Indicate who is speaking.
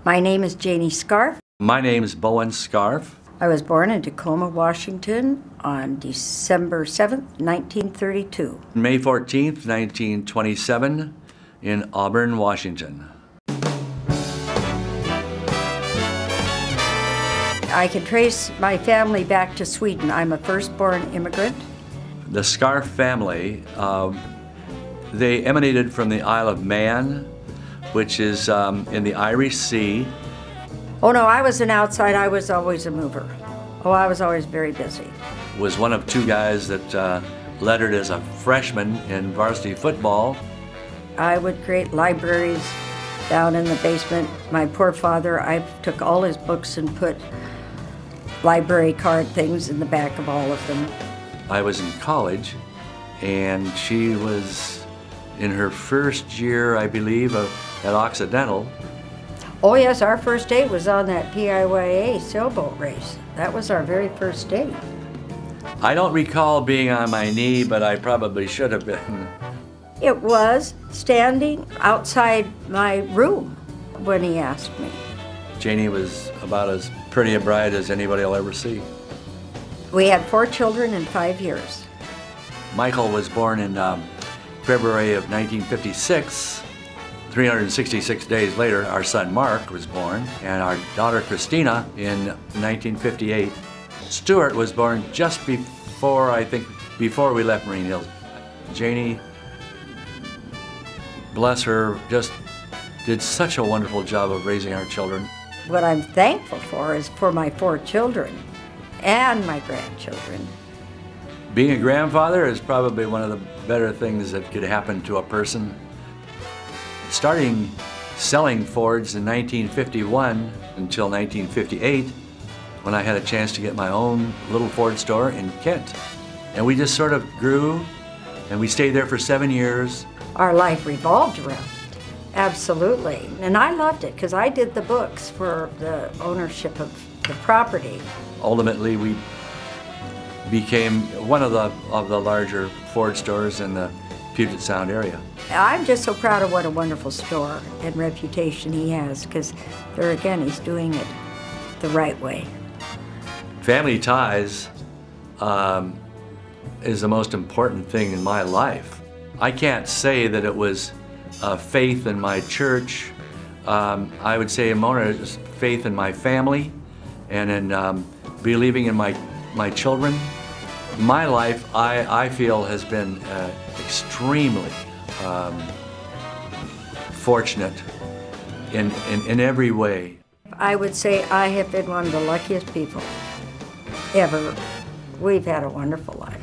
Speaker 1: My name is Janie Scarff.
Speaker 2: My name is Bowen Scarff.
Speaker 1: I was born in Tacoma, Washington on December 7th, 1932.
Speaker 2: May 14th, 1927 in Auburn, Washington.
Speaker 1: I can trace my family back to Sweden. I'm a firstborn immigrant.
Speaker 2: The Scarff family, they emanated from the Isle of Man, which is in the Irish Sea.
Speaker 1: Oh no, I was an outside. I was always a mover. Oh, I was always very busy.
Speaker 2: Was one of two guys that lettered as a freshman in varsity football.
Speaker 1: I would create libraries down in the basement. My poor father, I took all his books and put library card things in the back of all of them.
Speaker 2: I was in college, and she was in her first year, I believe, at Occidental.
Speaker 1: Oh yes, our first date was on that PIYA sailboat race. That was our very first date.
Speaker 2: I don't recall being on my knee, but I probably should have been.
Speaker 1: It was standing outside my room when he asked me.
Speaker 2: Janie was about as pretty a bride as anybody will ever see.
Speaker 1: We had 4 children in 5 years.
Speaker 2: Michael was born in February of 1956. 366 days later, our son Mark was born, and our daughter Christina in 1958. Stuart was born just before, I think, before we left Marine Hills. Janie, bless her, just did such a wonderful job of raising our children.
Speaker 1: What I'm thankful for is for my 4 children and my grandchildren.
Speaker 2: Being a grandfather is probably one of the better things that could happen to a person. Starting selling Fords in 1951 until 1958, when I had a chance to get my own little Ford store in Kent. And we just sort of grew, and we stayed there for 7 years.
Speaker 1: Our life revolved around it, absolutely. And I loved it because I did the books for the ownership of the property.
Speaker 2: Ultimately, we became one of the larger Ford stores in the Puget Sound area.
Speaker 1: I'm just so proud of what a wonderful store and reputation he has, because there again, he's doing it the right way.
Speaker 2: Family ties is the most important thing in my life. I can't say that it was faith in my church. I would say Mona is faith in my family and in believing in my children. My life, I feel, has been extremely fortunate in every way.
Speaker 1: I would say I have been one of the luckiest people ever. We've had a wonderful life.